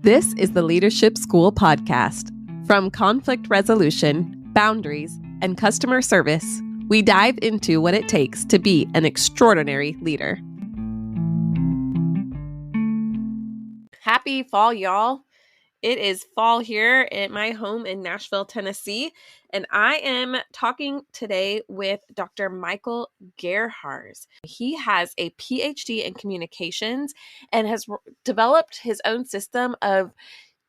This is the Leadership School podcast. From conflict resolution, boundaries, and customer service, we dive into what it takes to be an extraordinary leader. Happy fall, y'all. It is fall here at my home in Nashville, Tennessee, and I am talking today with Dr. Michael Gerharz. He has a Ph.D. in communications and has developed his own system of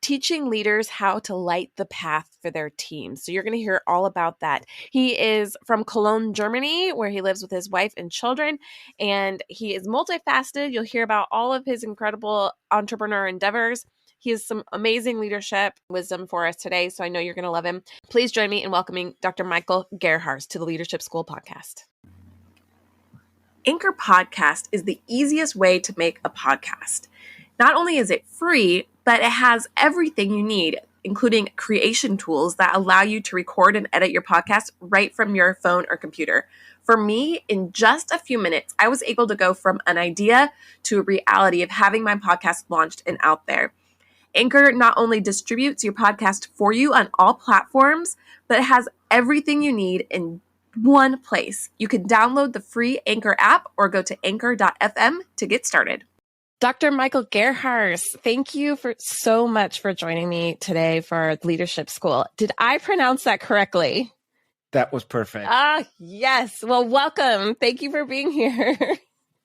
teaching leaders how to light the path for their team. So you're going to hear all about that. He is from Cologne, Germany, where he lives with his wife and children, and he is multifaceted. You'll hear about all of his incredible entrepreneur endeavors. He has some amazing leadership wisdom for us today, so I know you're going to love him. Please join me in welcoming Dr. Michael Gerharz to the Leadership School podcast. Anchor Podcast is the easiest way to make a podcast. Not only is it free, but it has everything you need, including creation tools that allow you to record and edit your podcast right from your phone or computer. For me, in just a few minutes, I was able to go from an idea to a reality of having my podcast launched and out there. Anchor not only distributes your podcast for you on all platforms, but it has everything you need in one place. You can download the free Anchor app or go to anchor.fm to get started. Dr. Michael Gerharz, thank you so much for joining me today for Leadership School. Did I pronounce that correctly? That was perfect. Yes. Well, welcome. Thank you for being here.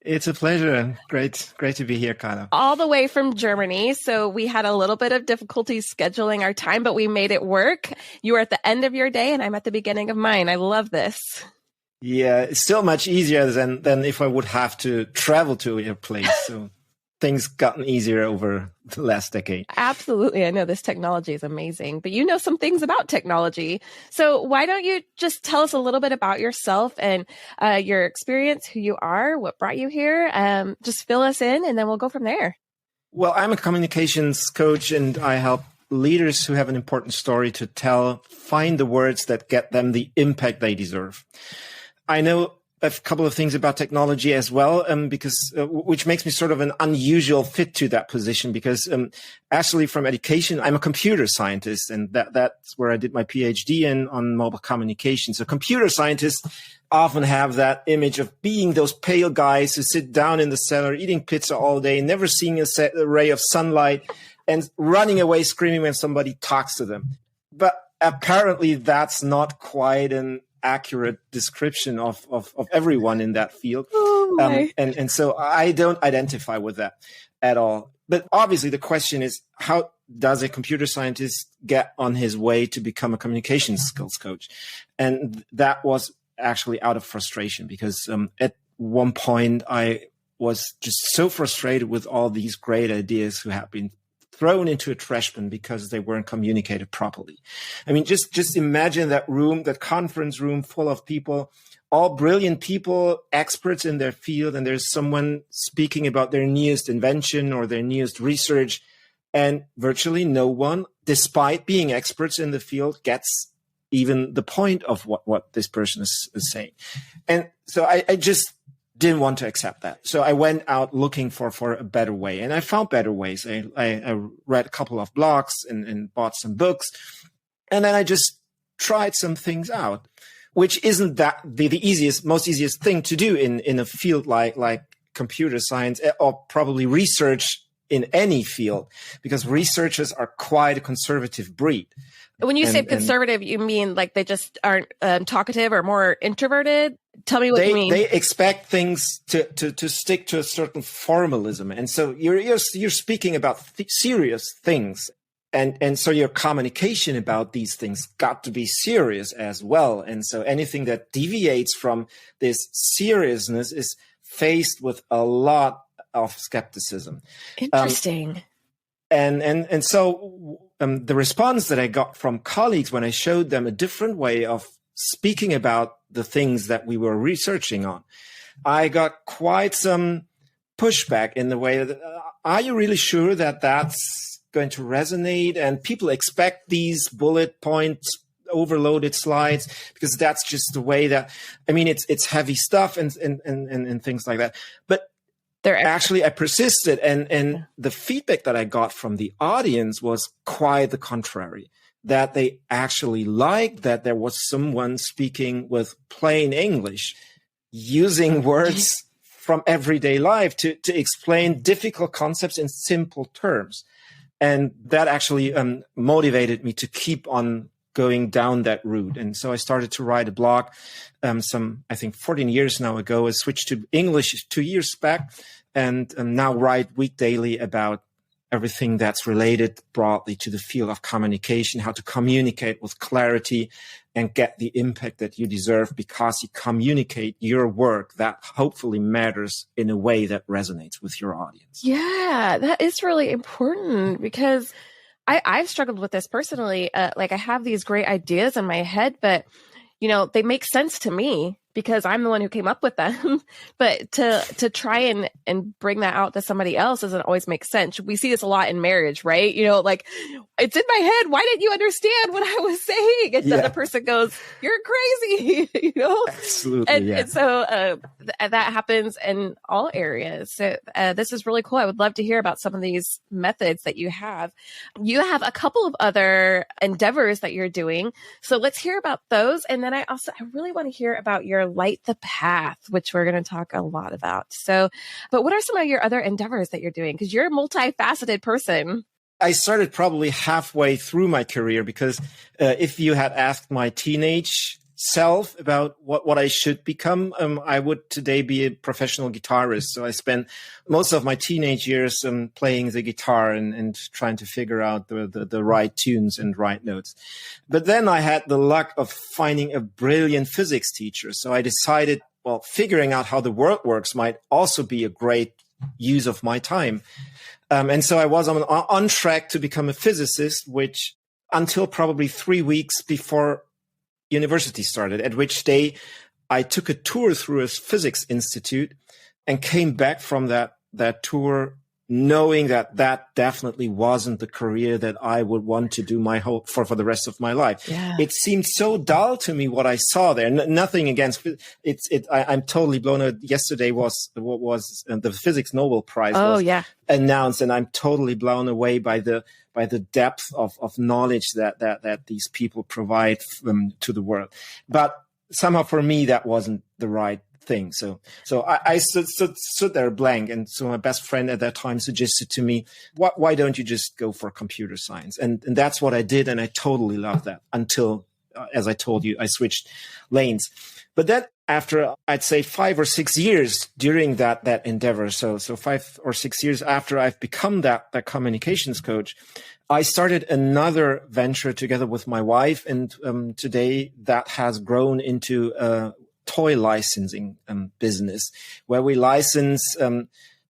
It's a pleasure. Great to be here, Kyla. All the way from Germany. So we had a little bit of difficulty scheduling our time, but we made it work. You were at the end of your day and I'm at the beginning of mine. I love this. Yeah, it's still much easier than if I would have to travel to your place. So things gotten easier over the last decade. Absolutely. I know this technology is amazing, but you know some things about technology. So why don't you just tell us a little bit about yourself and your experience, who you are, what brought you here? Just fill us in and then we'll go from there. Well, I'm a communications coach and I help leaders who have an important story to tell, find the words that get them the impact they deserve. I know a couple of things about technology as well, because which makes me sort of an unusual fit to that position. Because actually, from education, I'm a computer scientist, and that's where I did my PhD on mobile communication. So, computer scientists often have that image of being those pale guys who sit down in the cellar, eating pizza all day, never seeing a ray of sunlight, and running away screaming when somebody talks to them. But apparently, that's not quite an accurate description of everyone in that field. And so I don't identify with that at all. But obviously the question is, how does a computer scientist get on his way to become a communication skills coach? And that was actually out of frustration because at one point I was just so frustrated with all these great ideas who have been thrown into a trash bin because they weren't communicated properly. I mean, just imagine that room, that conference room full of people, all brilliant people, experts in their field, and there's someone speaking about their newest invention or their newest research, and virtually no one, despite being experts in the field, gets even the point of what this person is saying. And so I just didn't want to accept that. So I went out looking for a better way, and I found better ways. I read a couple of blogs and bought some books, and then I just tried some things out, which isn't that the most easiest thing to do in a field like computer science or probably research in any field, because researchers are quite a conservative breed. When you say conservative, you mean like they just aren't talkative or more introverted? Tell me what you mean. They expect things to stick to a certain formalism, and so you're speaking about serious things, and so your communication about these things got to be serious as well. And so anything that deviates from this seriousness is faced with a lot of skepticism. Interesting. And so the response that I got from colleagues when I showed them a different way of speaking about the things that we were researching on, I got quite some pushback in the way that, are you really sure that that's going to resonate? And people expect these bullet points, overloaded slides, because that's just the way that, I mean, it's heavy stuff and things like that. But Actually, I persisted, and the feedback that I got from the audience was quite the contrary. That they actually liked that there was someone speaking with plain English, using words from everyday life to explain difficult concepts in simple terms. And that actually motivated me to keep on going down that route. And so I started to write a blog I think 14 years now ago. I switched to English 2 years back, and now write week daily about everything that's related broadly to the field of communication, how to communicate with clarity and get the impact that you deserve because you communicate your work that hopefully matters in a way that resonates with your audience. Yeah, that is really important because I've struggled with this personally. Like I have these great ideas in my head, but they make sense to me because I'm the one who came up with them. But to try and bring that out to somebody else doesn't always make sense. We see this a lot in marriage, right? Like it's in my head. Why didn't you understand what I was saying? And the other person goes, "You're crazy," Absolutely. And so that happens in all areas. So this is really cool. I would love to hear about some of these methods that you have. You have a couple of other endeavors that you're doing. So let's hear about those. And then I really want to hear about your Light the Path, which we're going to talk a lot about. So, but what are some of your other endeavors that you're doing? Because you're a multifaceted person. I started probably halfway through my career because if you had asked my teenage self about what I should become, I would today be a professional guitarist. So I spent most of my teenage years playing the guitar and trying to figure out the right tunes and right notes. But then I had the luck of finding a brilliant physics teacher. So I decided, figuring out how the world works might also be a great use of my time. And so I was on track to become a physicist, which until probably 3 weeks before university started, at which day I took a tour through a physics institute and came back from that tour knowing that definitely wasn't the career that I would want to do for the rest of my life. Yeah. It seemed so dull to me what I saw there. Nothing against it. I'm totally blown away. Yesterday was the Physics Nobel Prize announced, and I'm totally blown away by the depth of knowledge that these people provide to the world. But somehow for me, that wasn't the right thing. So I stood there blank. And so my best friend at that time suggested to me, why don't you just go for computer science? And that's what I did. And I totally loved that until, as I told you, I switched lanes. But then after, I'd say 5 or 6 years during that endeavor, so 5 or 6 years after I've become that communications coach, I started another venture together with my wife. And today that has grown into a toy licensing business where we license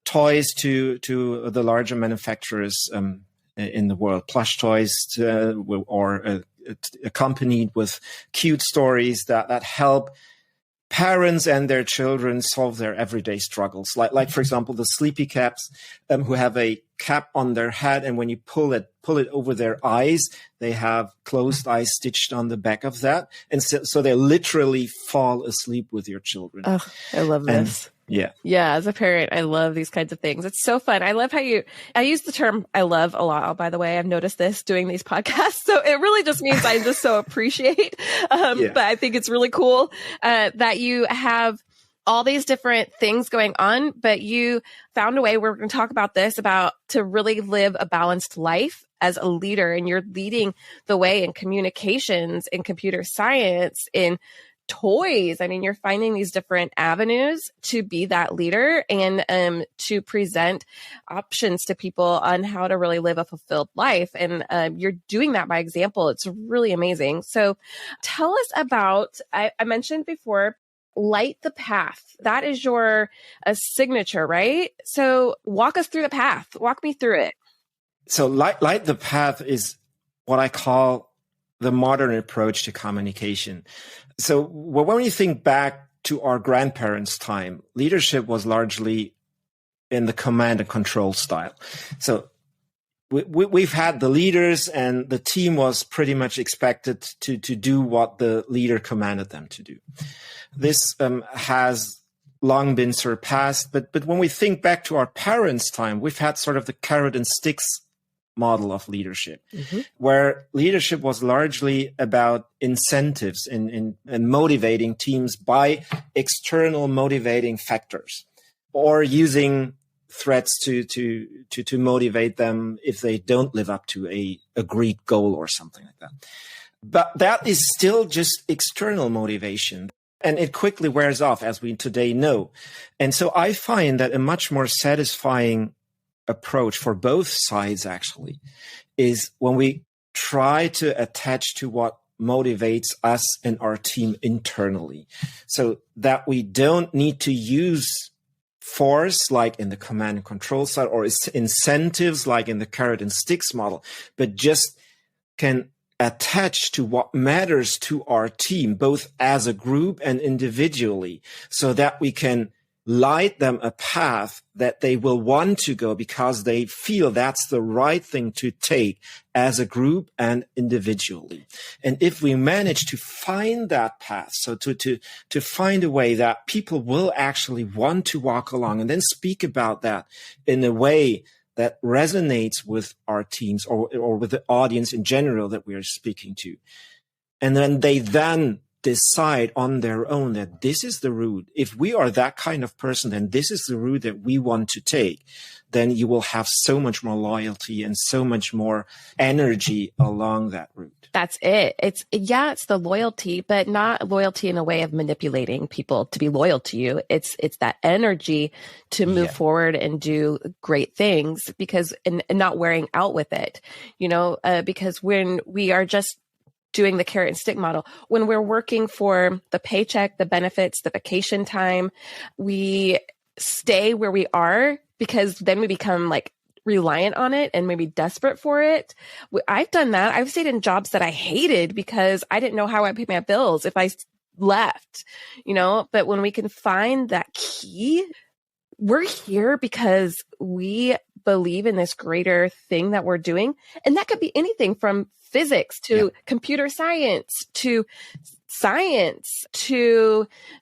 toys to the larger manufacturers in the world, plush toys or accompanied with cute stories that help parents and their children solve their everyday struggles. Like for example, the sleepy caps who have a cap on their head, and when you pull it over their eyes, they have closed eyes stitched on the back of that. And so they literally fall asleep with your children. Oh, I love this. Yeah. Yeah. As a parent, I love these kinds of things. It's so fun. I love how I use the term I love a lot, by the way. I've noticed this doing these podcasts. So it really just means I just so appreciate. But I think it's really cool that you have all these different things going on, but you found a way, we're going to talk about this, to really live a balanced life as a leader. And you're leading the way in communications, in computer science, in toys. I mean, you're finding these different avenues to be that leader and to present options to people on how to really live a fulfilled life. And you're doing that by example. It's really amazing. So tell us about, I mentioned before, Light the Path. That is your signature, right? So walk us through the path. Walk me through it. So Light the Path is what I call the modern approach to communication. So when you think back to our grandparents' time, leadership was largely in the command and control style. So we've had the leaders, and the team was pretty much expected to do what the leader commanded them to do. This has long been surpassed. But when we think back to our parents' time, we've had sort of the carrot and sticks model of leadership, where leadership was largely about incentives and motivating teams by external motivating factors, or using threats to motivate them if they don't live up to a agreed goal or something like that. But that is still just external motivation, and it quickly wears off, as we today know. And so I find that a much more satisfying approach for both sides actually is when we try to attach to what motivates us and our team internally, so that we don't need to use force like in the command and control side, or incentives like in the carrot and sticks model, but just can attach to what matters to our team, both as a group and individually, so that we can light them a path that they will want to go because they feel that's the right thing to take as a group and individually. And if we manage to find that path, so to find a way that people will actually want to walk along, and then speak about that in a way that resonates with our teams or with the audience in general that we are speaking to, and then they then decide on their own that this is the route. If we are that kind of person, then this is the route that we want to take. Then you will have so much more loyalty and so much more energy along that route. That's it. It's the loyalty, but not loyalty in a way of manipulating people to be loyal to you. It's that energy to move forward and do great things, because and not wearing out with it, because when we are just doing the carrot and stick model, when we're working for the paycheck, the benefits, the vacation time, we stay where we are because then we become like reliant on it and maybe desperate for it. I've done that. I've stayed in jobs that I hated because I didn't know how I'd pay my bills if I left, but when we can find that key, we're here because we believe in this greater thing that we're doing. And that could be anything from physics to computer science to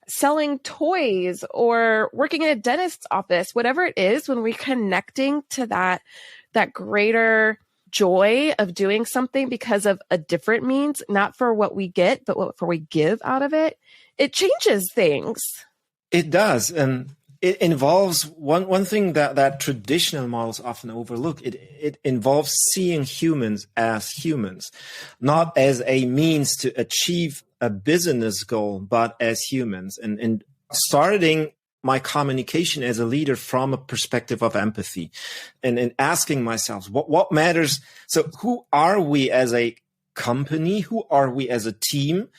selling toys or working in a dentist's office, whatever it is. When we're connecting to that greater joy of doing something because of a different means, not for what we get, but what we give out of it, it changes things. It does. And it involves one thing that traditional models often overlook. It involves seeing humans as humans, not as a means to achieve a business goal, but as humans. And starting my communication as a leader from a perspective of empathy, and asking myself, what matters? So who are we as a company? Who are we as a team?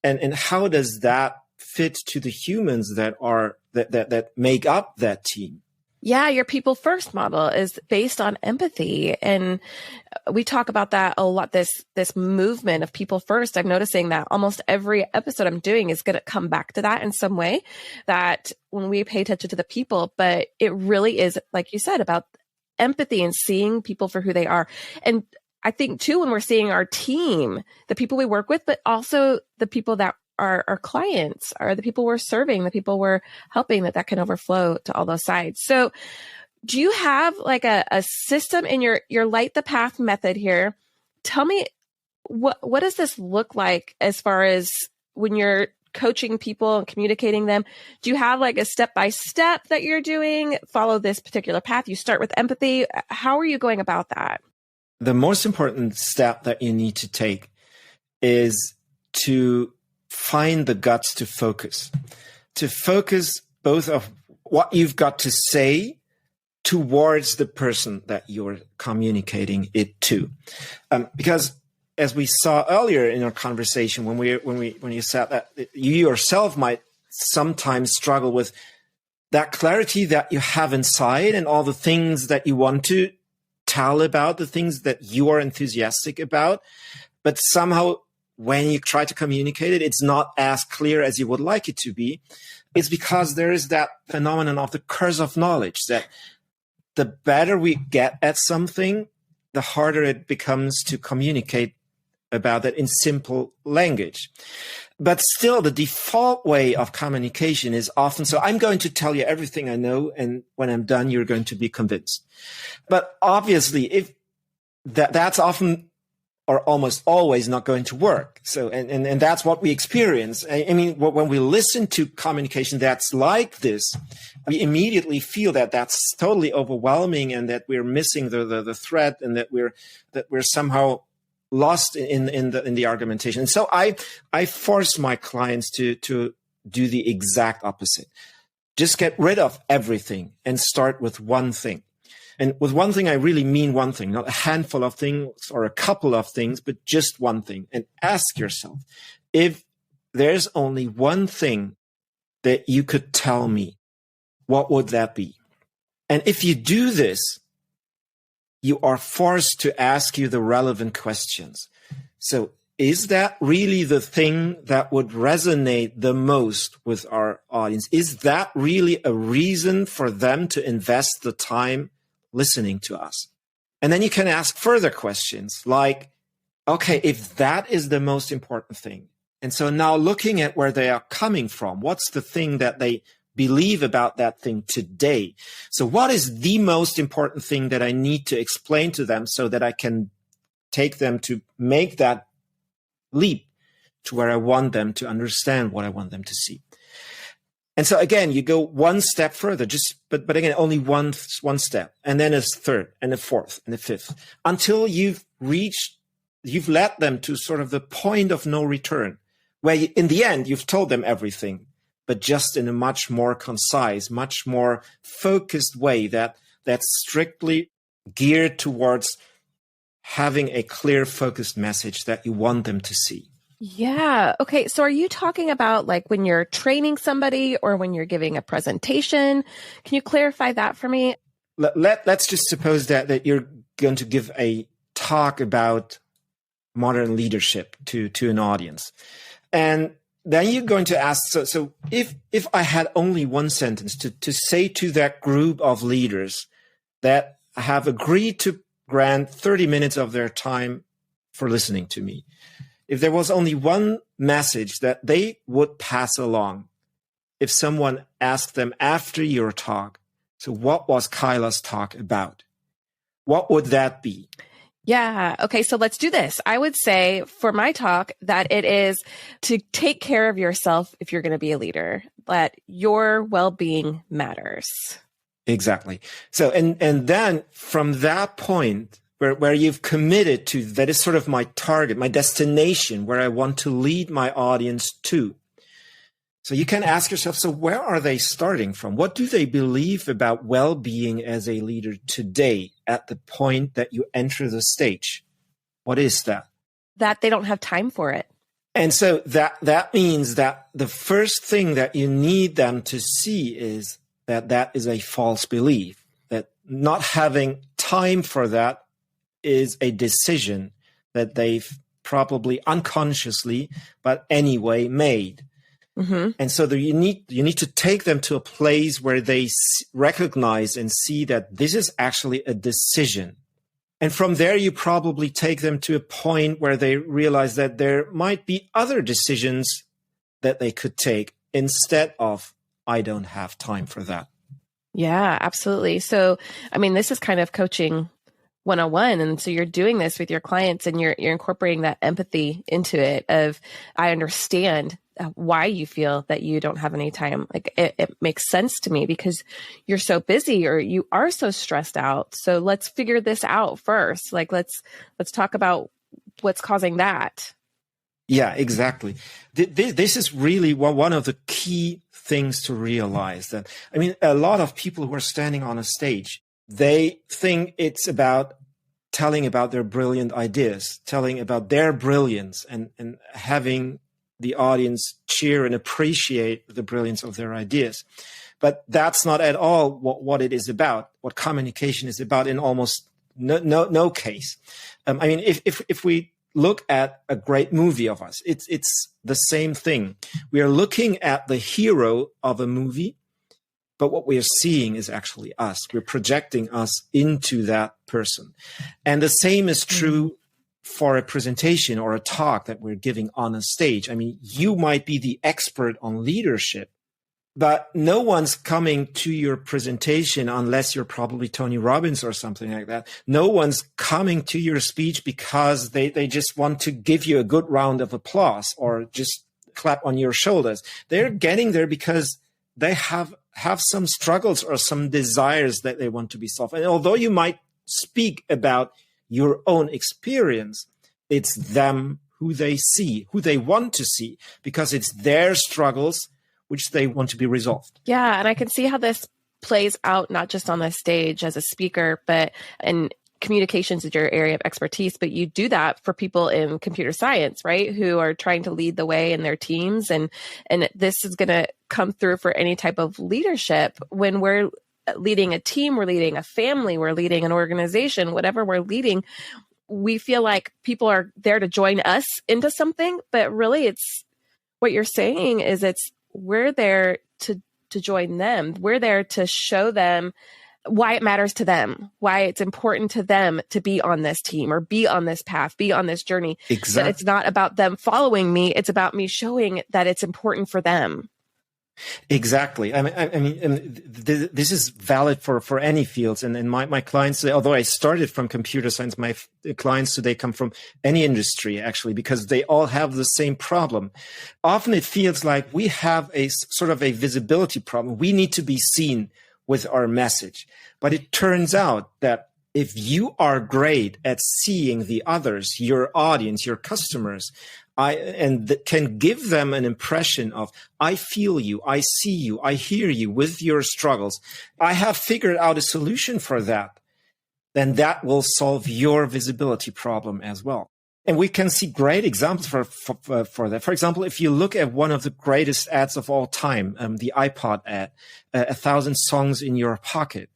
And how does that fit to the humans that make up that team? Yeah, your people first model is based on empathy. And we talk about that a lot, this movement of people first. I'm noticing that almost every episode I'm doing is going to come back to that in some way, that when we pay attention to the people, but it really is, like you said, about empathy and seeing people for who they are. And I think too, when we're seeing our team, the people we work with, but also the people that our clients are the people we're serving, the people we're helping, that can overflow to all those sides. So do you have like a system in your light the path method here? Tell me, what does this look like as far as when you're coaching people and communicating them? Do you have like a step-by-step that you're doing? Follow this particular path. You start with empathy. How are you going about that? The most important step that you need to take is to find the guts to focus both of what you've got to say towards the person that you're communicating it to. Because as we saw earlier in our conversation, when you said that you yourself might sometimes struggle with that clarity that you have inside and all the things that you want to tell about, the things that you are enthusiastic about, but somehow when you try to communicate it, it's not as clear as you would like it to be. It's because there is that phenomenon of the curse of knowledge, that the better we get at something, the harder it becomes to communicate about that in simple language. But still, the default way of communication is often, so I'm going to tell you everything I know, and when I'm done, you're going to be convinced. But obviously, if that's often or almost always not going to work. So, and that's what we experience. I mean, when we listen to communication that's like this, we immediately feel that that's totally overwhelming and that we're missing the thread, and that we're somehow lost in the argumentation. And so I force my clients to do the exact opposite. Just get rid of everything and start with one thing. And with one thing, I really mean one thing, not a handful of things or a couple of things, but just one thing. And ask yourself, if there's only one thing that you could tell me, what would that be? And if you do this, you are forced to ask you the relevant questions. So is that really the thing that would resonate the most with our audience? Is that really a reason for them to invest the time listening to us? And then you can ask further questions like, okay, if that is the most important thing, and so now looking at where they are coming from, what's the thing that they believe about that thing today? So what is the most important thing that I need to explain to them so that I can take them to make that leap to where I want them to understand what I want them to see? And so again, you go one step further, but again, only one step, and then a third and a fourth and a fifth, until you've led them to sort of the point of no return, where in the end, you've told them everything, but just in a much more concise, much more focused way that's strictly geared towards having a clear, focused message that you want them to see. Yeah. Okay. So are you talking about like when you're training somebody or when you're giving a presentation? Can you clarify that for me? Let's just suppose that you're going to give a talk about modern leadership to an audience. And then you're going to ask, so if I had only one sentence to say to that group of leaders that have agreed to grant 30 minutes of their time for listening to me, if there was only one message that they would pass along, if someone asked them after your talk, so what was Kyla's talk about? What would that be? Yeah. Okay. So let's do this. I would say for my talk that it is to take care of yourself if you're going to be a leader, that your well-being matters. Exactly. So, and then from that point, where you've committed to, that is sort of my target, my destination, where I want to lead my audience to. So you can ask yourself, so where are they starting from? What do they believe about well-being as a leader today at the point that you enter the stage? What is that? That they don't have time for it. And so that means that the first thing that you need them to see is that is a false belief, that not having time for that is a decision that they've probably unconsciously, but anyway, made. Mm-hmm. And so you need to take them to a place where they recognize and see that this is actually a decision. And from there, you probably take them to a point where they realize that there might be other decisions that they could take instead of, I don't have time for that. Yeah, absolutely. So, I mean, this is kind of coaching 101. And so you're doing this with your clients and you're incorporating that empathy into it of, I understand why you feel that you don't have any time. Like it makes sense to me because you're so busy or you are so stressed out. So let's figure this out first. Like, let's talk about what's causing that. Yeah, exactly. This is really one of the key things to realize that, I mean, a lot of people who are standing on a stage, they think it's about telling about their brilliant ideas, telling about their brilliance and having the audience cheer and appreciate the brilliance of their ideas. But that's not at all what it is about, what communication is about in almost no case. I mean, if we look at a great movie of us, it's the same thing. We are looking at the hero of a movie, but what we are seeing is actually us. We're projecting us into that person. And the same is true for a presentation or a talk that we're giving on a stage. I mean, you might be the expert on leadership, but no one's coming to your presentation unless you're probably Tony Robbins or something like that. No one's coming to your speech because they just want to give you a good round of applause or just clap on your shoulders. They're getting there because they have some struggles or some desires that they want to be solved. And although you might speak about your own experience, it's them who they see, who they want to see, because it's their struggles which they want to be resolved. Yeah, and I can see how this plays out not just on the stage as a speaker, but in communications is your area of expertise, but you do that for people in computer science, right? Who are trying to lead the way in their teams. And this is going to come through for any type of leadership. When we're leading a team, we're leading a family, we're leading an organization, whatever we're leading, we feel like people are there to join us into something, but really it's what you're saying is we're there to join them. We're there to show them why it matters to them, why it's important to them to be on this team or be on this path, be on this journey. Exactly. That it's not about them following me. It's about me showing that it's important for them. Exactly. I mean, this is valid for any fields. And my clients, although I started from computer science, my clients today come from any industry, actually, because they all have the same problem. Often it feels like we have a sort of a visibility problem. We need to be seen with our message. But it turns out that if you are great at seeing the others, your audience, your customers, and can give them an impression of, I feel you, I see you, I hear you with your struggles. I have figured out a solution for that. Then that will solve your visibility problem as well. And we can see great examples for that. For example, if you look at one of the greatest ads of all time, the iPod ad, 1,000 songs in your pocket.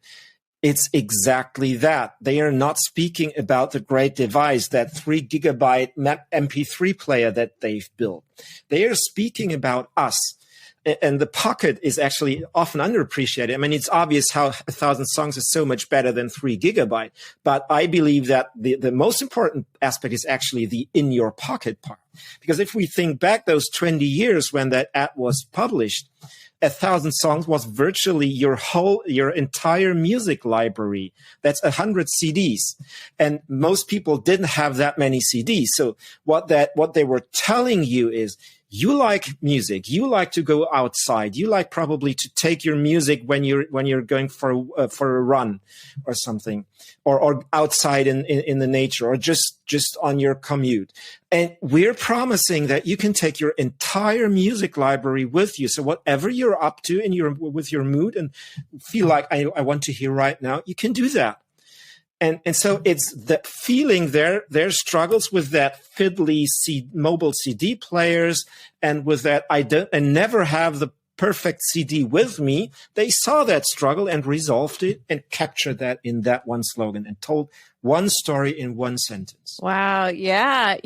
It's exactly that. They are not speaking about the great device, that 3 gigabyte MP3 player that they've built. They are speaking about us. And the pocket is actually often underappreciated. I mean, it's obvious how 1,000 songs is so much better than 3 gigabyte. But I believe that the most important aspect is actually the in your pocket part. Because if we think back those 20 years when that ad was published, 1,000 songs was virtually your entire music library. That's 100 CDs. And most people didn't have that many CDs. So what they were telling you is, you like music, you like to go outside, you like probably to take your music when you're going for a run or something, or outside in the nature, or just on your commute. And we're promising that you can take your entire music library with you. So whatever you're up to with your mood and feel like I want to hear right now, you can do that. And so it's the feeling their struggles with that fiddly mobile CD players, and with that I never have the perfect CD with me. They saw that struggle and resolved it and captured that in that one slogan and told one story in one sentence. Wow. Yeah.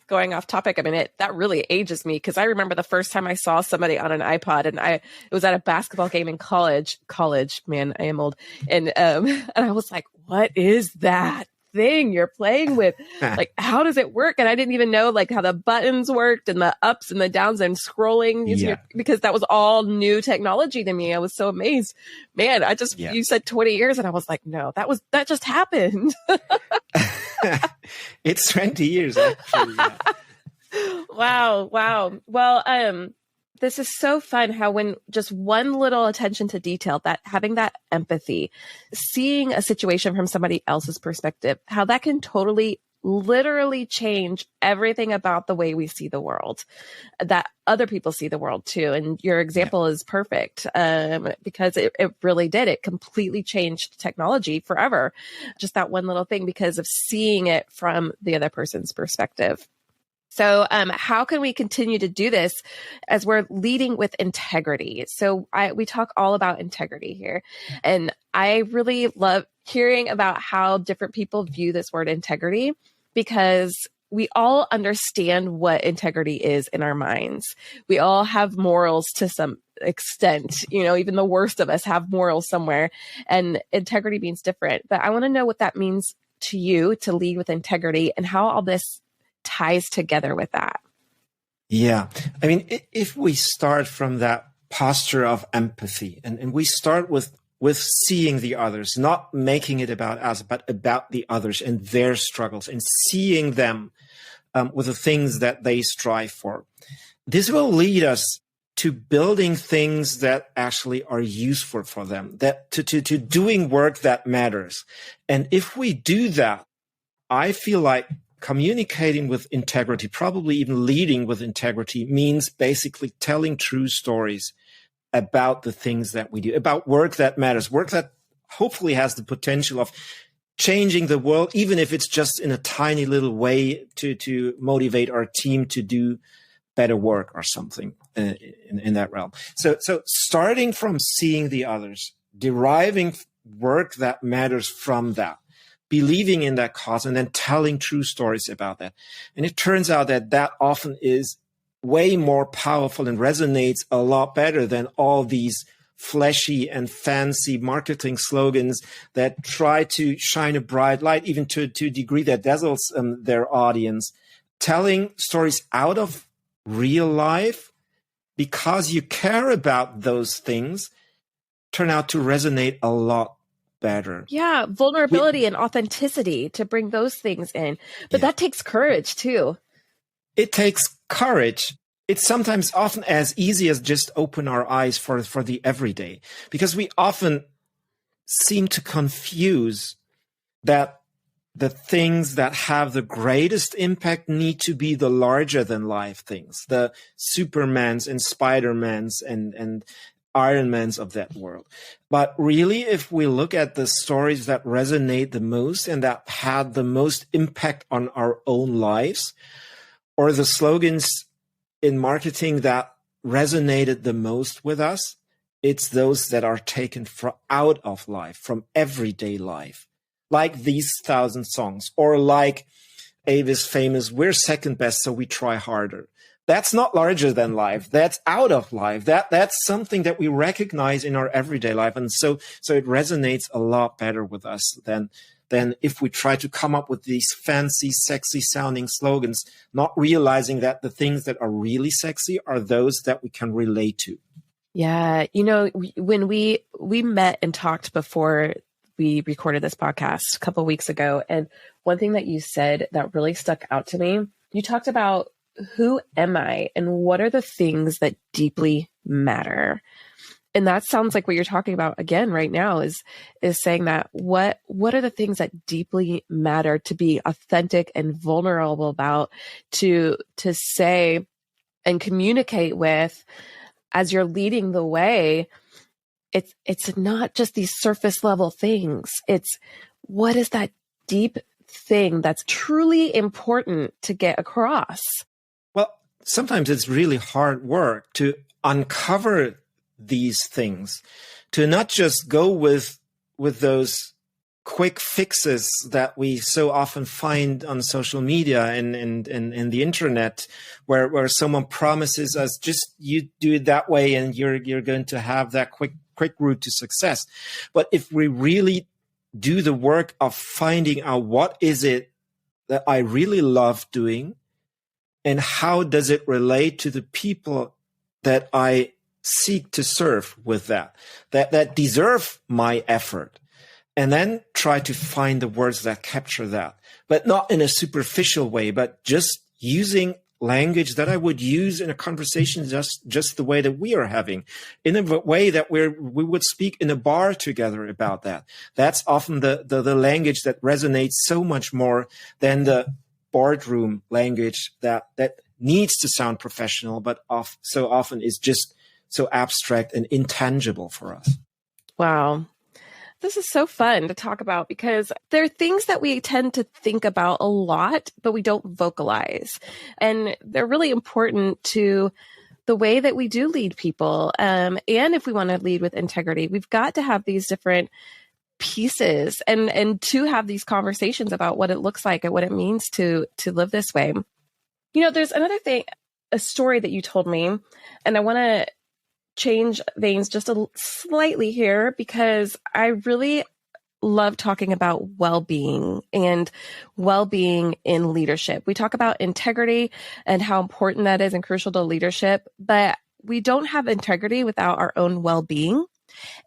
Going off topic, I mean, that really ages me, because I remember the first time I saw somebody on an iPod, and it was at a basketball game in college, man, I am old. And I was like, what is that thing you're playing with? Like, how does it work? And I didn't even know like how the buttons worked and the ups and the downs and scrolling, because that was all new technology to me. I was so amazed, man. You said 20 years and I was like, no, that just happened. It's 20 years actually. Yeah. Wow. Well, this is so fun how when just one little attention to detail, that having that empathy, seeing a situation from somebody else's perspective, how that can totally, literally change everything about the way we see the world, that other people see the world too. And your example is perfect, because it really did. It completely changed technology forever. Just that one little thing, because of seeing it from the other person's perspective. So how can we continue to do this as we're leading with integrity? So we talk all about integrity here. And I really love hearing about how different people view this word integrity, because we all understand what integrity is in our minds. We all have morals to some extent, even the worst of us have morals somewhere, and integrity means different. But I want to know what that means to you to lead with integrity and how all this ties together with that. Yeah. I mean, if we start from that posture of empathy and we start with seeing the others, not making it about us, but about the others and their struggles and seeing them with the things that they strive for. This will lead us to building things that actually are useful for them, that to doing work that matters. And if we do that, I feel like communicating with integrity, probably even leading with integrity, means basically telling true stories about the things that we do, about work that matters, work that hopefully has the potential of changing the world, even if it's just in a tiny little way to motivate our team to do better work or something in that realm. So starting from seeing the others, deriving work that matters from that, believing in that cause, and then telling true stories about that. And it turns out that often is way more powerful and resonates a lot better than all these flashy and fancy marketing slogans that try to shine a bright light, even to a degree that dazzles their audience. Telling stories out of real life because you care about those things turn out to resonate a lot better. Yeah, vulnerability and authenticity to bring those things in. But that takes courage too. It takes courage. It's sometimes often as easy as just open our eyes for the everyday, because we often seem to confuse that the things that have the greatest impact need to be the larger than life things, the Supermans and Spider-Mans and Iron Mans of that world. But really, if we look at the stories that resonate the most and that had the most impact on our own lives, or the slogans in marketing that resonated the most with us, it's those that are taken out of life, from everyday life. Like these 1,000 songs, or like Ava's famous, we're second best, so we try harder. That's not larger than life. That's out of life. That's something that we recognize in our everyday life. And so it resonates a lot better with us than if we try to come up with these fancy, sexy sounding slogans, not realizing that the things that are really sexy are those that we can relate to. Yeah. You know, when we met and talked before we recorded this podcast a couple of weeks ago, and one thing that you said that really stuck out to me, you talked about who am I and what are the things that deeply matter. And that sounds like what you're talking about again right now is saying that what are the things that deeply matter to be authentic and vulnerable about, to say and communicate with as you're leading the way. It's not just these surface level things. It's what is that deep thing that's truly important to get across? Well, sometimes it's really hard work to uncover these things, to not just go with those quick fixes that we so often find on social media and the internet, where someone promises us, just you do it that way and you're going to have that quick route to success. But if we really do the work of finding out what is it that I really love doing and how does it relate to the people that I seek to serve with that deserve my effort, and then try to find the words that capture that, but not in a superficial way, but just using language that I would use in a conversation, just the way that we are having, in a way that we would speak in a bar together about that. That's often the language that resonates so much more than the boardroom language that needs to sound professional, but so often is just so abstract and intangible for us. Wow. This is so fun to talk about because there are things that we tend to think about a lot, but we don't vocalize. And they're really important to the way that we do lead people. And if we want to lead with integrity, we've got to have these different pieces and to have these conversations about what it looks like and what it means to live this way. You know, there's another thing, a story that you told me, and I want to change veins just slightly here because I really love talking about well-being and well-being in leadership. We talk about integrity and how important that is and crucial to leadership, but we don't have integrity without our own well-being.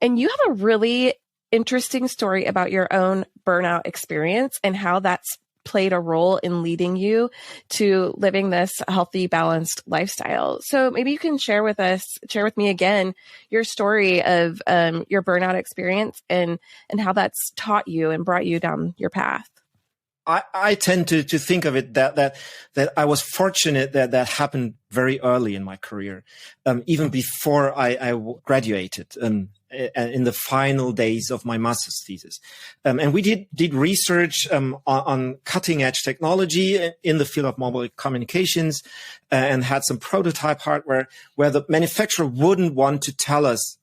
And you have a really interesting story about your own burnout experience and how that's played a role in leading you to living this healthy, balanced lifestyle. So maybe you can share with me again, your story of your burnout experience and how that's taught you and brought you down your path. I tend to think of it that I was fortunate that happened very early in my career, even before I graduated, in the final days of my master's thesis. And we did research on cutting edge technology in the field of mobile communications, and had some prototype hardware where the manufacturer wouldn't want to tell us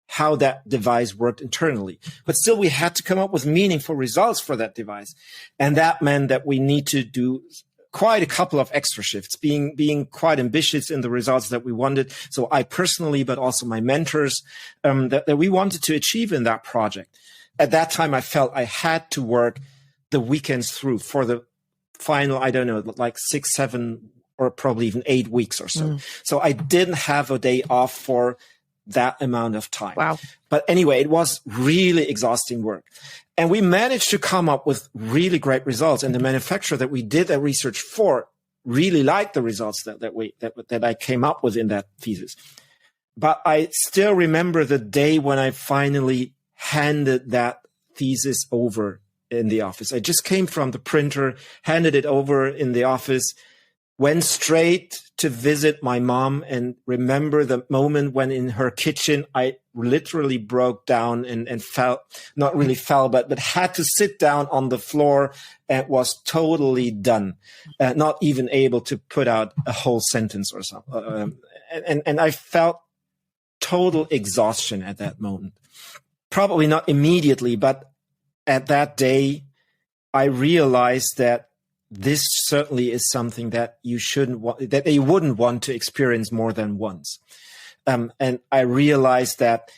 how that device worked internally. But still, we had to come up with meaningful results for that device. And that meant that we need to do quite a couple of extra shifts, being quite ambitious in the results that we wanted. So I personally, but also my mentors, that we wanted to achieve in that project. At that time, I felt I had to work the weekends through for the final, I don't know, like 6, 7, or probably even 8 weeks or so. So I didn't have a day off for that amount of time. Wow. But anyway, it was really exhausting work. And we managed to come up with really great results. And the manufacturer that we did that research for really liked the results that I came up with in that thesis. But I still remember the day when I finally handed that thesis over in the office. I just came from the printer, handed it over in the office, went straight to visit my mom, and remember the moment when in her kitchen, I literally broke down and fell, not really fell, but had to sit down on the floor and was totally done, not even able to put out a whole sentence or something. And I felt total exhaustion at that moment. Probably not immediately, but at that day, I realized that this certainly is something that you wouldn't want to experience more than once. And I realized that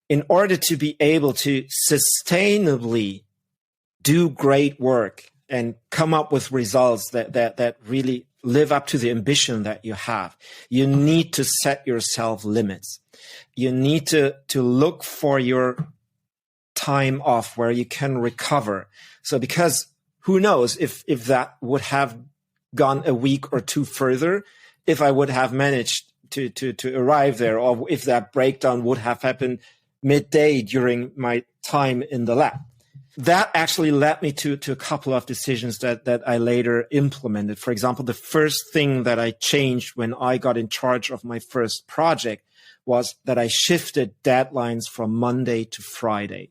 in order to be able to sustainably do great work and come up with results that really live up to the ambition that you have, you need to set yourself limits. You need to look for your time off where you can recover. So because who knows if that would have gone a week or two further, if I would have managed to arrive there, or if that breakdown would have happened midday during my time in the lab. That actually led me to a couple of decisions that I later implemented. For example, the first thing that I changed when I got in charge of my first project was that I shifted deadlines from Monday to Friday.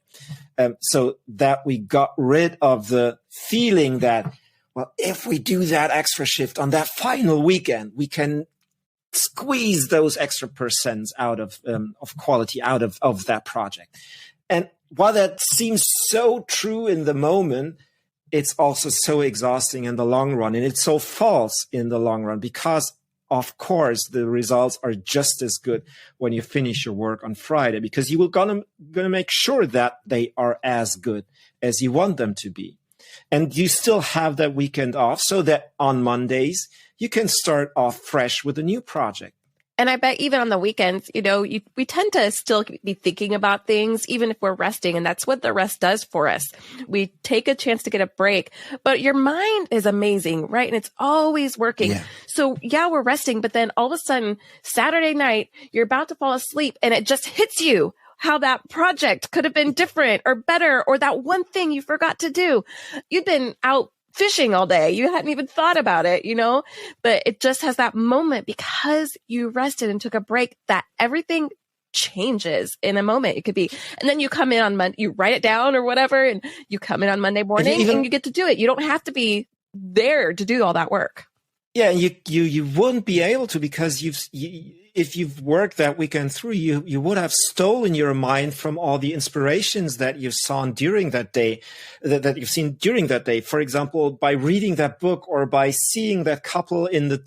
So that we got rid of the feeling that, well, if we do that extra shift on that final weekend, we can squeeze those extra percents out of quality out of that project. And while that seems so true in the moment, it's also so exhausting in the long run. And it's so false in the long run because, of course, the results are just as good when you finish your work on Friday, because you will gonna make sure that they are as good as you want them to be. And you still have that weekend off so that on Mondays, you can start off fresh with a new project. And I bet even on the weekends, we tend to still be thinking about things, even if we're resting. And that's what the rest does for us. We take a chance to get a break, but your mind is amazing, right? And it's always working. Yeah. So yeah, we're resting, but then all of a sudden, Saturday night, you're about to fall asleep and it just hits you how that project could have been different or better, or that one thing you forgot to do. You'd been out fishing all day. You hadn't even thought about it, but it just has that moment because you rested and took a break that everything changes in a moment. It could be, and then you come in on Monday, you write it down or whatever, and you come in on Monday morning and you get to do it. You don't have to be there to do all that work. Yeah, you wouldn't be able to because if you've worked that weekend through, you would have stolen your mind from all the inspirations that you saw during that day, that you've seen during that day. For example, by reading that book or by seeing that couple in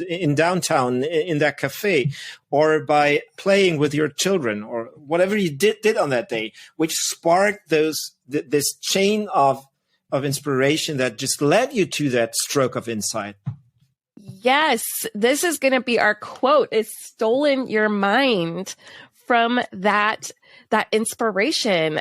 in downtown in that cafe, or by playing with your children, or whatever you did on that day, which sparked this chain of inspiration that just led you to that stroke of insight. Yes, this is going to be our quote. It's stolen your mind from that inspiration.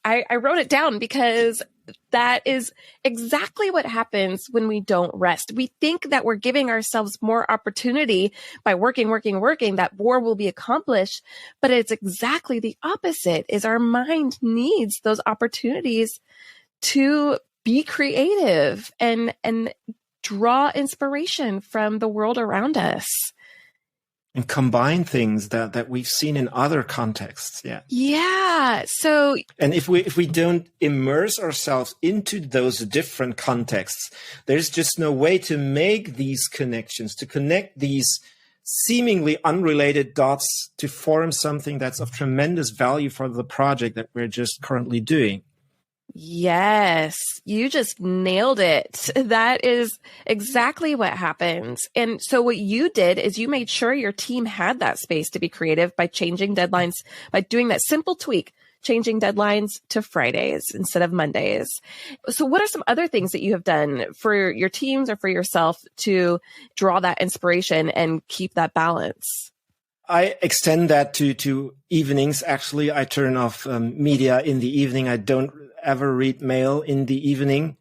I wrote it down because that is exactly what happens when we don't rest. We think that we're giving ourselves more opportunity by working, that more will be accomplished, but it's exactly the opposite. Is our mind needs those opportunities to be creative and draw inspiration from the world around us. And combine things that we've seen in other contexts. Yeah. Yeah. So, and if we don't immerse ourselves into those different contexts, there's just no way to make these connections, to connect these seemingly unrelated dots to form something that's of tremendous value for the project that we're just currently doing. Yes, you just nailed it. That is exactly what happens. And so what you did is you made sure your team had that space to be creative by changing deadlines, by doing that simple tweak, changing deadlines to Fridays instead of Mondays. So what are some other things that you have done for your teams or for yourself to draw that inspiration and keep that balance? I extend that to evenings. Actually, I turn off media in the evening. I don't ever read mail in the evening.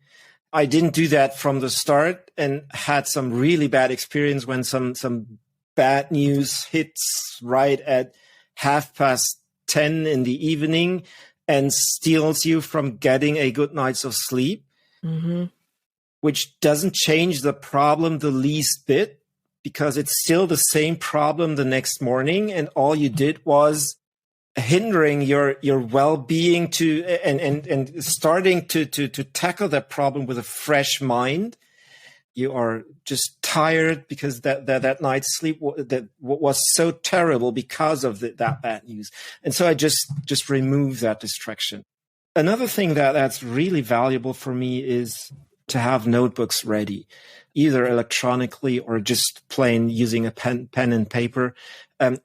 I didn't do that from the start and had some really bad experience when some bad news hits right at 10:30 in the evening and steals you from getting a good night's of sleep, which doesn't change the problem the least bit, because it's still the same problem the next morning, and all you did was hindering your well-being to and starting to tackle that problem with a fresh mind. You are just tired because that night's sleep was so terrible because of that bad news, and so I just remove that distraction. Another thing that's really valuable for me is to have notebooks ready, either electronically or just plain using a pen and paper,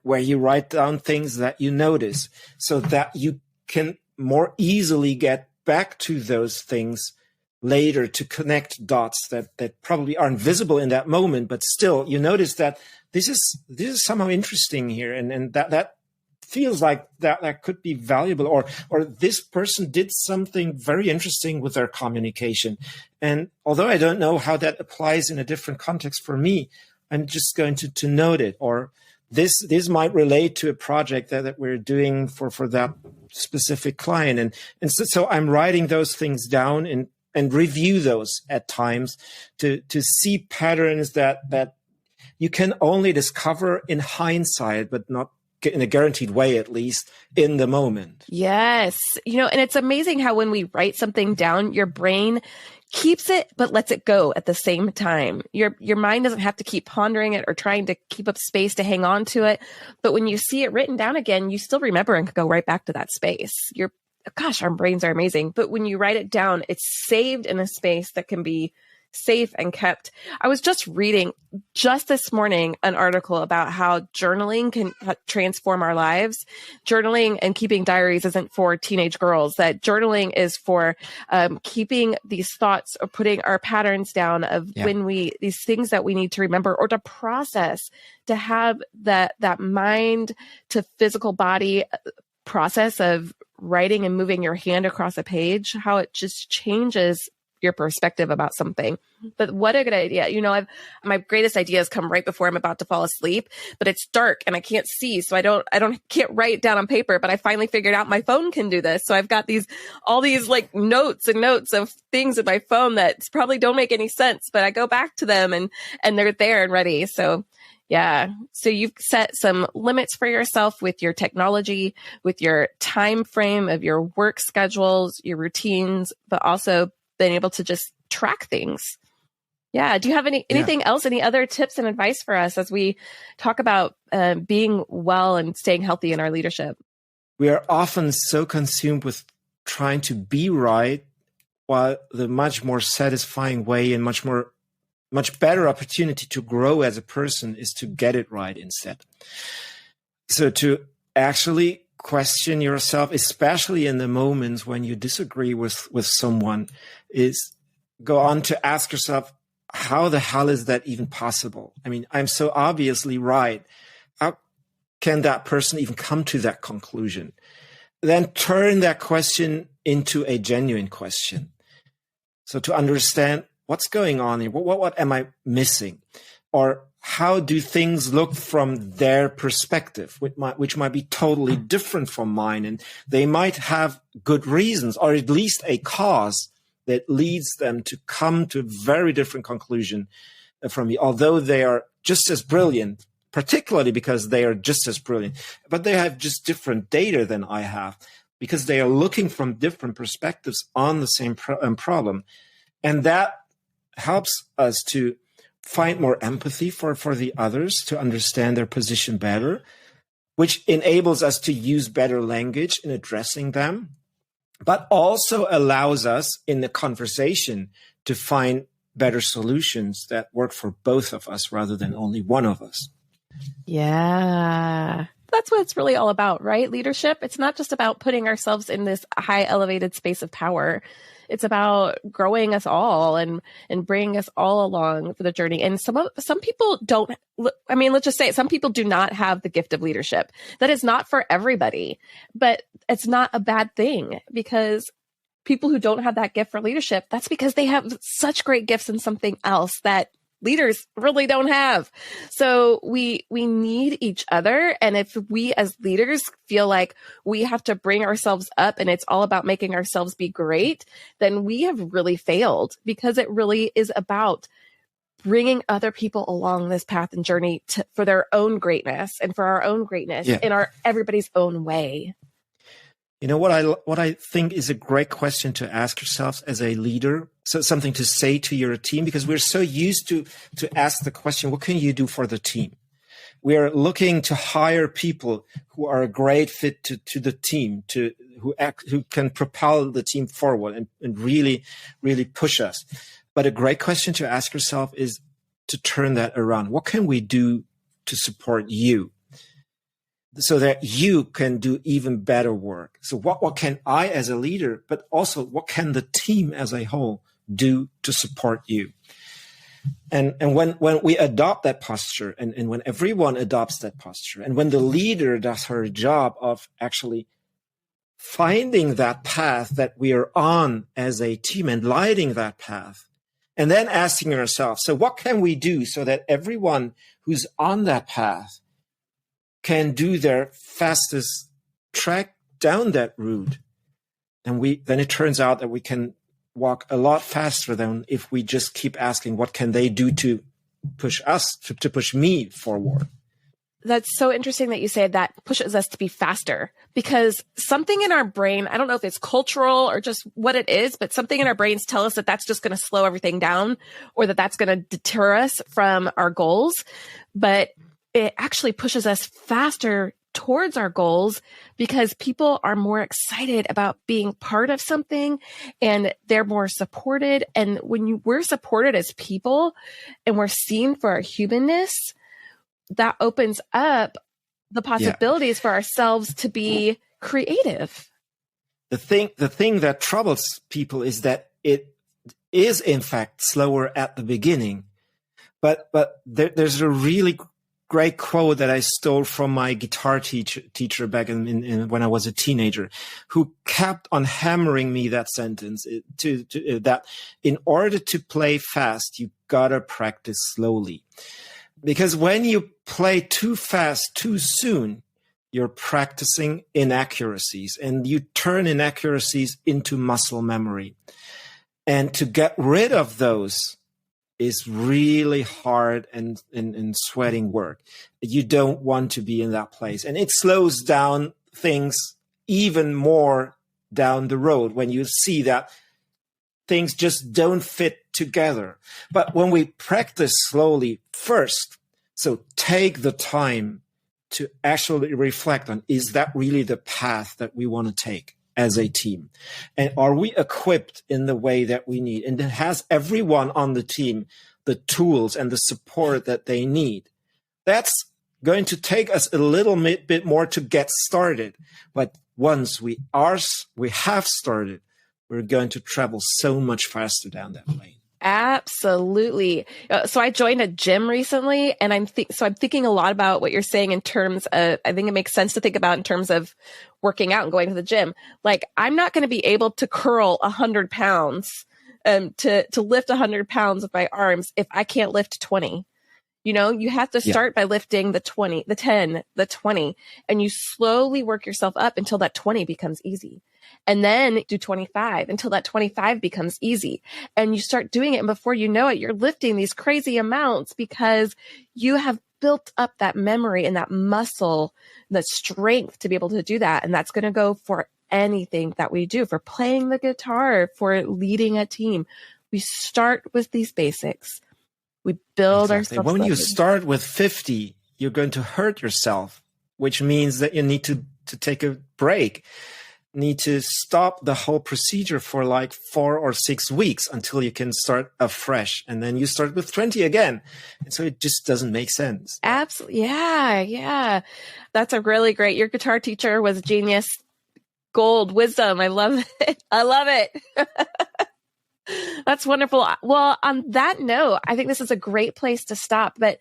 where you write down things that you notice so that you can more easily get back to those things later to connect dots that probably aren't visible in that moment, but still you notice that this is somehow interesting here, and that feels like that could be valuable, or this person did something very interesting with their communication. And although I don't know how that applies in a different context for me, I'm just going to note it, or this might relate to a project that we're doing for that specific client. And so I'm writing those things down and review those at times to see patterns that you can only discover in hindsight, but not in a guaranteed way, at least in the moment. Yes. And it's amazing how when we write something down, your brain keeps it, but lets it go at the same time. Your mind doesn't have to keep pondering it or trying to keep up space to hang on to it. But when you see it written down again, you still remember and can go right back to that space. Gosh, our brains are amazing. But when you write it down, it's saved in a space that can be safe and kept. I was just reading just this morning an article about how journaling can transform our lives. Journaling and keeping diaries isn't for teenage girls, that journaling is for keeping these thoughts or putting our patterns down of these things that we need to remember or to process, to have that mind to physical body process of writing and moving your hand across a page, how it just changes your perspective about something. But what a good idea. My greatest ideas come right before I'm about to fall asleep, but it's dark and I can't see. So I can't write it down on paper, but I finally figured out my phone can do this. So I've got all these like notes and notes of things in my phone that probably don't make any sense, but I go back to them and they're there and ready. So yeah. So you've set some limits for yourself with your technology, with your time frame of your work schedules, your routines, but also been able to just track things. Yeah. Do you have anything else, any other tips and advice for us as we talk about being well and staying healthy in our leadership? We are often so consumed with trying to be right, while the much more satisfying way and much better opportunity to grow as a person is to get it right instead. So to actually question yourself, especially in the moments when you disagree with someone, is go on to ask yourself, how the hell is that even possible? I mean, I'm so obviously right. How can that person even come to that conclusion? Then turn that question into a genuine question. So to understand what's going on here, what am I missing? Or how do things look from their perspective, which might be totally different from mine? And they might have good reasons, or at least a cause that leads them to come to a very different conclusion from me, although they are just as brilliant, particularly because they are just as brilliant, but they have just different data than I have, because they are looking from different perspectives on the same problem. And that helps us to find more empathy for the others, to understand their position better, which enables us to use better language in addressing them, but also allows us in the conversation to find better solutions that work for both of us rather than only one of us. Yeah. That's what it's really all about, right? Leadership. It's not just about putting ourselves in this high elevated space of power. It's about growing us all and bringing us all along for the journey. And some people don't, I mean, let's just say it, some people do not have the gift of leadership. That is not for everybody, but it's not a bad thing, because people who don't have that gift for leadership, that's because they have such great gifts in something else that leaders really don't have. So we need each other. And if we as leaders feel like we have to bring ourselves up and it's all about making ourselves be great, then we have really failed, because it really is about bringing other people along this path and journey for their own greatness and for our own greatness in everybody's own way. You know, what I think is a great question to ask yourself as a leader, so something to say to your team, because we're so used to ask the question, what can you do for the team? We are looking to hire people who are a great fit to the team, who can propel the team forward and really, really push us. But a great question to ask yourself is to turn that around. What can we do to support you, so that you can do even better work? So what can I as a leader, but also what can the team as a whole do to support you? And when we adopt that posture, and when everyone adopts that posture, and when the leader does her job of actually finding that path that we are on as a team and lighting that path, and then asking ourselves, so what can we do so that everyone who's on that path can do their fastest track down that route? And then it turns out that we can walk a lot faster than if we just keep asking, what can they do to push us, to push me forward? That's so interesting that you say that pushes us to be faster, because something in our brain, I don't know if it's cultural or just what it is, but something in our brains tell us that that's just going to slow everything down, or that that's going to deter us from our goals. But it actually pushes us faster towards our goals, because people are more excited about being part of something, and they're more supported. And when we're supported as people and we're seen for our humanness, that opens up the possibilities for ourselves to be creative. The thing that troubles people is that it is in fact slower at the beginning, but there's a really great quote that I stole from my guitar teacher back in when I was a teenager, who kept on hammering me that sentence that in order to play fast, you gotta practice slowly. Because when you play too fast too soon, you're practicing inaccuracies, and you turn inaccuracies into muscle memory. And to get rid of those is really hard and sweating work. You don't want to be in that place. And it slows down things even more down the road when you see that things just don't fit together. But when we practice slowly first, so take the time to actually reflect on, is that really the path that we want to take as a team? And are we equipped in the way that we need? And has everyone on the team the tools and the support that they need? That's going to take us a little bit more to get started. But once we have started, we're going to travel so much faster down that lane. Absolutely. So I joined a gym recently, and I'm thinking a lot about what you're saying in terms of, I think it makes sense to think about in terms of working out and going to the gym. Like, I'm not going to be able to curl 100 pounds, to lift 100 pounds with my arms if I can't lift 20. You know, you have to start by lifting the 20, the 10, the 20, and you slowly work yourself up until that 20 becomes easy. And then do 25 until that 25 becomes easy. And you start doing it. And before you know it, you're lifting these crazy amounts because you have built up that memory and that muscle, the strength to be able to do that. And that's going to go for anything that we do, for playing the guitar, for leading a team. We start with these basics. We build ourselves. When you start with 50, you're going to hurt yourself, which means that you need to take a break, need to stop the whole procedure for like 4 or 6 weeks until you can start afresh. And then you start with 20 again. And so it just doesn't make sense. Absolutely. Yeah. That's a really great, your guitar teacher was a genius. Gold wisdom. I love it. I love it. That's wonderful. Well, on that note, I think this is a great place to stop, but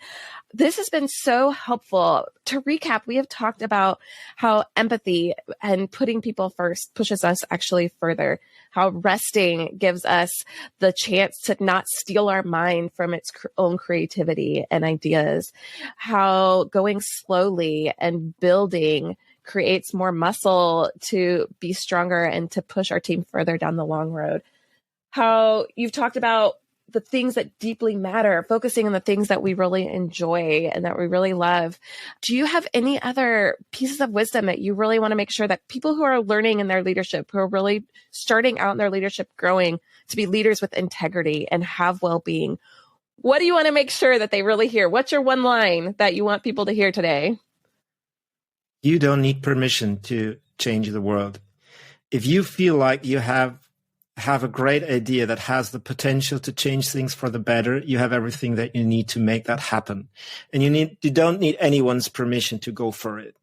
this has been so helpful. To recap, we have talked about how empathy and putting people first pushes us actually further, how resting gives us the chance to not steal our mind from its own creativity and ideas, how going slowly and building creates more muscle to be stronger and to push our team further down the long road. How you've talked about the things that deeply matter, focusing on the things that we really enjoy and that we really love. Do you have any other pieces of wisdom that you really want to make sure that people who are learning in their leadership, who are really starting out in their leadership, growing to be leaders with integrity and have well-being, what do you want to make sure that they really hear? What's your one line that you want people to hear today? You don't need permission to change the world. If you feel like you have a great idea that has the potential to change things for the better, you have everything that you need to make that happen. And you don't need anyone's permission to go for it.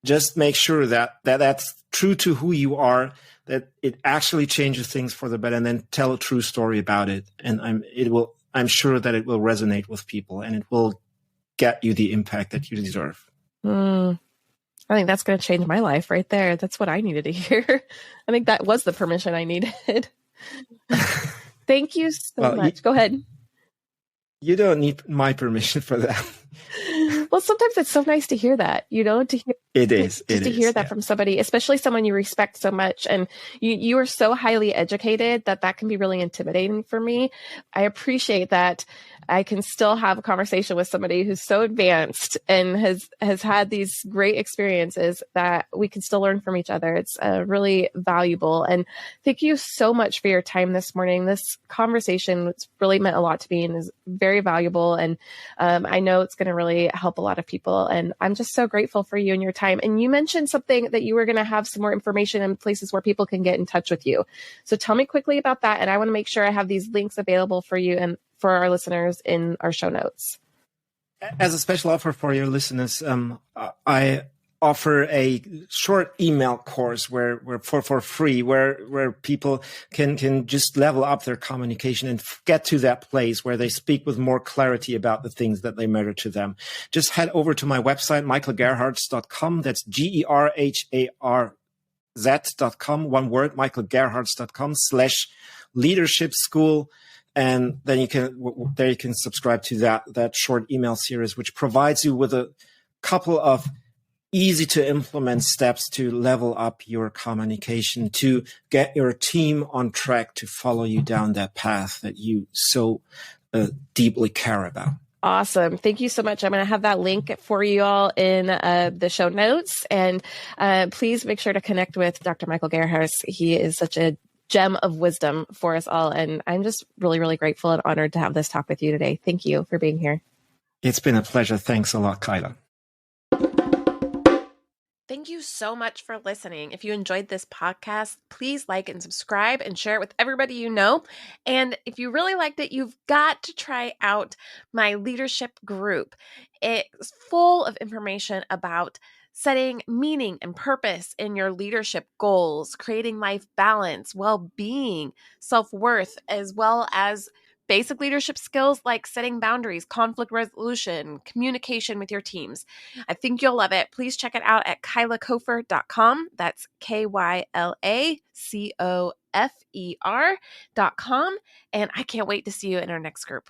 Just make sure that that's true to who you are, that it actually changes things for the better, and then tell a true story about it. And I'm sure that it will resonate with people and it will get you the impact that you deserve. I think that's going to change my life right there. That's what I needed to hear. I think that was the permission I needed. Thank you so much. Go ahead. You don't need my permission for that. Well, sometimes it's so nice to hear that, to hear to hear that from somebody, especially someone you respect so much. And you are so highly educated that can be really intimidating for me. I appreciate that I can still have a conversation with somebody who's so advanced and has had these great experiences that we can still learn from each other. It's really valuable. And thank you so much for your time this morning. This conversation really meant a lot to me and is very valuable. And I know it's going to really help a lot of people. And I'm just so grateful for you and your time. And you mentioned something that you were going to have some more information and places where people can get in touch with you. So tell me quickly about that. And I want to make sure I have these links available for you and for our listeners in our show notes. As a special offer for your listeners, I offer a short email course where for free, where people can just level up their communication and get to that place where they speak with more clarity about the things that they matter to them. Just head over to my website, michaelgerharz.com. That's GERHARZ.com, one word, michaelgerharz.com/leadership school. And then you can subscribe to that short email series, which provides you with a couple of easy to implement steps to level up your communication, to get your team on track to follow you down that path that you so deeply care about. Awesome. Thank you so much. I'm going to have that link for you all in the show notes. And please make sure to connect with Dr. Michael Gerharz. He is such a gem of wisdom for us all. And I'm just really, really grateful and honored to have this talk with you today. Thank you for being here. It's been a pleasure. Thanks a lot, Kyla. Thank you so much for listening. If you enjoyed this podcast, please like and subscribe and share it with everybody you know. And if you really liked it, you've got to try out my leadership group. It's full of information about setting meaning and purpose in your leadership goals, creating life balance, well-being, self-worth, as well as basic leadership skills like setting boundaries, conflict resolution, communication with your teams. I think you'll love it. Please check it out at kylacofer.com. That's KYLACOFER.com. And I can't wait to see you in our next group.